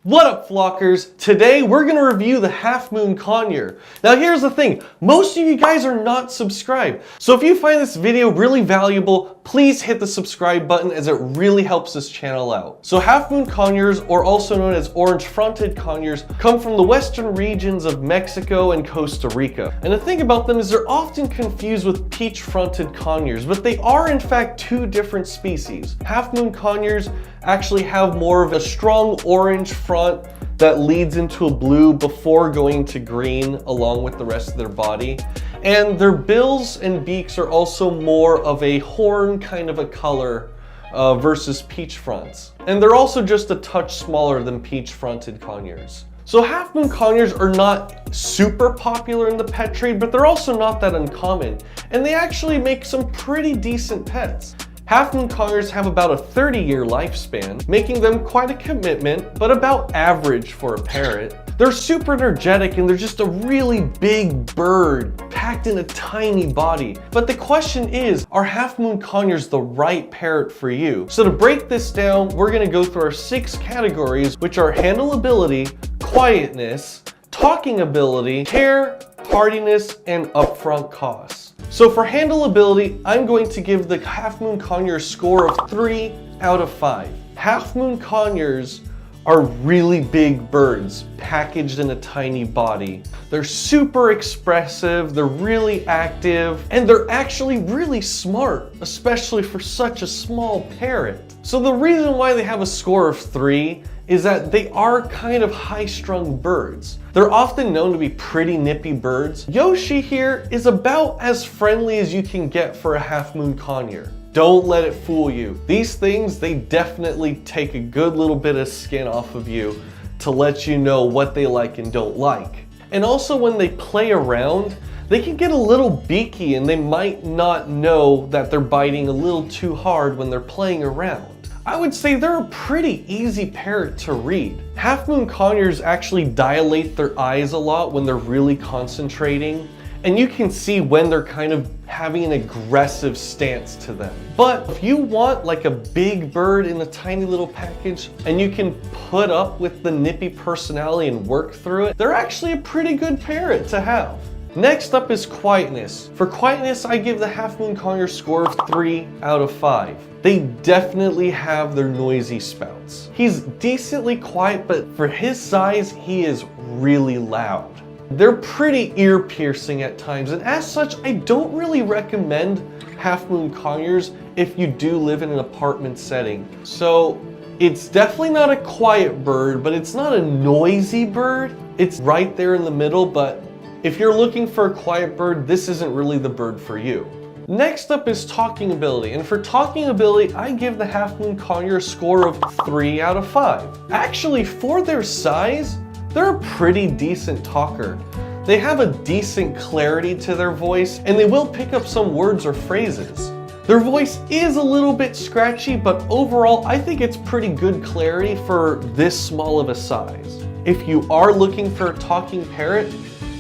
What up, flockers? Today we're going to review the Half Moon Conure. Now here's the thing, most of you guys are not subscribed. So if you find this video really valuable, please hit the subscribe button as it really helps this channel out. So Half Moon Conures, or also known as Orange Fronted Conures, come from the western regions of Mexico and Costa Rica. And the thing about them is they're often confused with Peach Fronted Conures, but they are in fact two different species. Half Moon Conures actually have more of a strong orange front that leads into a blue before going to green along with the rest of their body. And their bills and beaks are also more of a horn kind of a color versus peach fronts. And they're also just a touch smaller than peach fronted conures. So Half Moon Conures are not super popular in the pet trade, but they're also not that uncommon. And they actually make some pretty decent pets. Half Moon Conures have about a 30-year lifespan, making them quite a commitment, but about average for a parrot. They're super energetic and they're just a really big bird packed in a tiny body. But the question is, are Half Moon Conures the right parrot for you? So to break this down, we're going to go through our 6 categories, which are Handleability, Quietness, Talking Ability, Care, Hardiness, and Upfront Costs. So for Handleability, I'm going to give the Half Moon Conure a score of 3 out of 5. Half Moon Conures are really big birds packaged in a tiny body. They're super expressive, they're really active, and they're actually really smart, especially for such a small parrot. So the reason why they have a score of 3 is that they are kind of high-strung birds. They're often known to be pretty nippy birds. Yoshi here is about as friendly as you can get for a Half Moon Conure. Don't let it fool you. These things, they definitely take a good little bit of skin off of you to let you know what they like and don't like. And also when they play around, they can get a little beaky and they might not know that they're biting a little too hard when they're playing around. I would say they're a pretty easy parrot to read. Half Moon Conures actually dilate their eyes a lot when they're really concentrating, and you can see when they're kind of having an aggressive stance to them. But if you want like a big bird in a tiny little package and you can put up with the nippy personality and work through it, they're actually a pretty good parrot to have. Next up is Quietness. For Quietness, I give the Half Moon Conure score of 3 out of 5. They definitely have their noisy spouts. He's decently quiet, but for his size, he is really loud. They're pretty ear-piercing at times, and as such, I don't really recommend Half Moon Conures if you do live in an apartment setting. So it's definitely not a quiet bird, but it's not a noisy bird. It's right there in the middle, but if you're looking for a quiet bird, this isn't really the bird for you. Next up is Talking Ability, and for Talking Ability, I give the Half Moon Conure a score of 3 out of 5. Actually, for their size, they're a pretty decent talker. They have a decent clarity to their voice, and they will pick up some words or phrases. Their voice is a little bit scratchy, but overall, I think it's pretty good clarity for this small of a size. If you are looking for a talking parrot,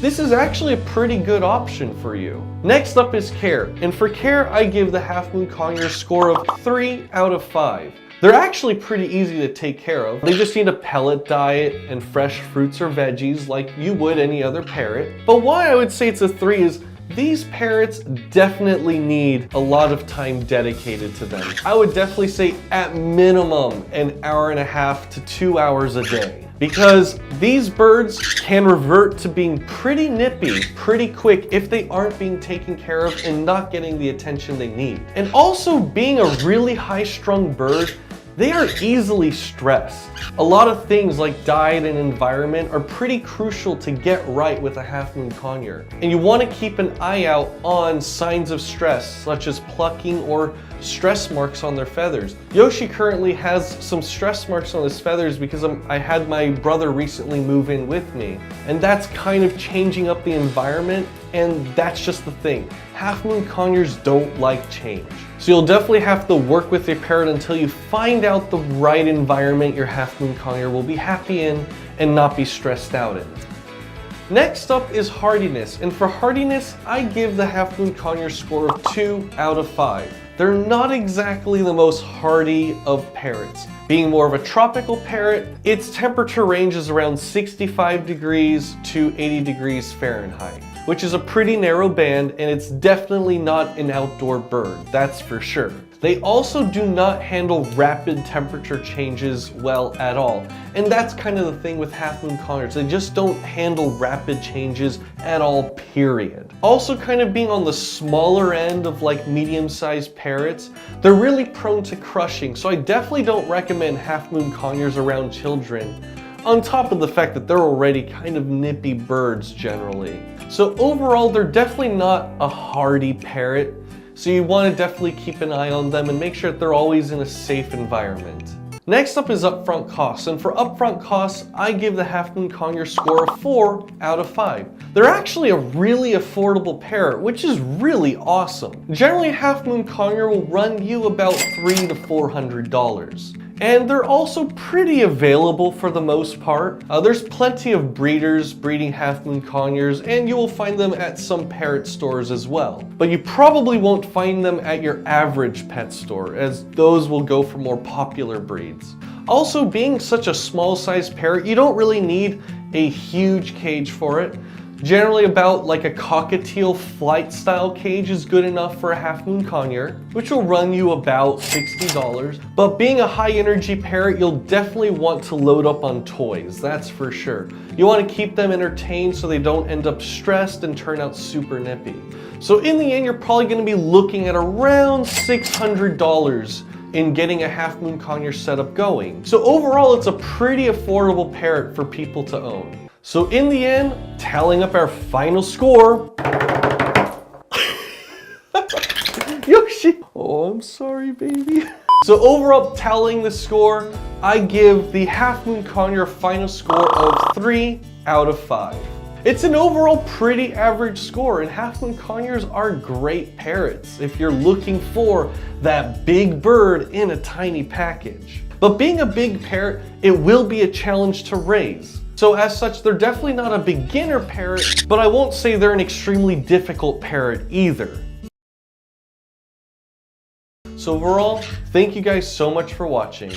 this is actually a pretty good option for you. Next up is Care, and for Care, I give the Half Moon Conure a score of 3 out of 5. They're actually pretty easy to take care of. They just need a pellet diet and fresh fruits or veggies like you would any other parrot. But why I would say it's a 3 is these parrots definitely need a lot of time dedicated to them. I would definitely say at minimum an hour and a half to 2 hours a day. Because these birds can revert to being pretty nippy, pretty quick if they aren't being taken care of and not getting the attention they need. And also being a really high-strung bird, they are easily stressed. A lot of things like diet and environment are pretty crucial to get right with a Half Moon Conure. And you want to keep an eye out on signs of stress, such as plucking or stress marks on their feathers. Yoshi currently has some stress marks on his feathers because I had my brother recently move in with me. And that's kind of changing up the environment, and that's just the thing. Half Moon Conures don't like change. So you'll definitely have to work with your parrot until you find out the right environment your Half Moon Conure will be happy in and not be stressed out in. Next up is Hardiness, and for Hardiness, I give the Half Moon Conure score of 2 out of 5. They're not exactly the most hardy of parrots. Being more of a tropical parrot, its temperature range is around 65 degrees to 80 degrees Fahrenheit, which is a pretty narrow band, and it's definitely not an outdoor bird, that's for sure. They also do not handle rapid temperature changes well at all. And that's kind of the thing with Half Moon Conures. They just don't handle rapid changes at all, period. Also kind of being on the smaller end of like medium-sized parrots, they're really prone to crushing. So I definitely don't recommend Half Moon Conures around children. On top of the fact that they're already kind of nippy birds generally. So overall, they're definitely not a hardy parrot. So you want to definitely keep an eye on them and make sure that they're always in a safe environment. Next up is Upfront Costs, and for Upfront Costs, I give the Half Moon Conure score a 4 out of 5. They're actually a really affordable parrot, which is really awesome. Generally, Half Moon Conure will run you about $300 to $400. And they're also pretty available for the most part. There's plenty of breeders breeding Half Moon Conures, and you will find them at some parrot stores as well. But you probably won't find them at your average pet store, as those will go for more popular breeds. Also, being such a small sized parrot, you don't really need a huge cage for it. Generally about like a cockatiel flight style cage is good enough for a Half Moon Conure, which will run you about $60. But being a high energy parrot, you'll definitely want to load up on toys, that's for sure. You want to keep them entertained so they don't end up stressed and turn out super nippy. So in the end, you're probably going to be looking at around $600 in getting a Half Moon Conure setup going. So overall, it's a pretty affordable parrot for people to own. So in the end, tallying up our final score. Yoshi! Oh, I'm sorry, baby. So overall, tallying the score, I give the Half Moon Conure final score of 3 out of 5. It's an overall pretty average score, and Half Moon Conures are great parrots if you're looking for that big bird in a tiny package. But being a big parrot, it will be a challenge to raise. So as such, they're definitely not a beginner parrot, but I won't say they're an extremely difficult parrot either. So overall, thank you guys so much for watching.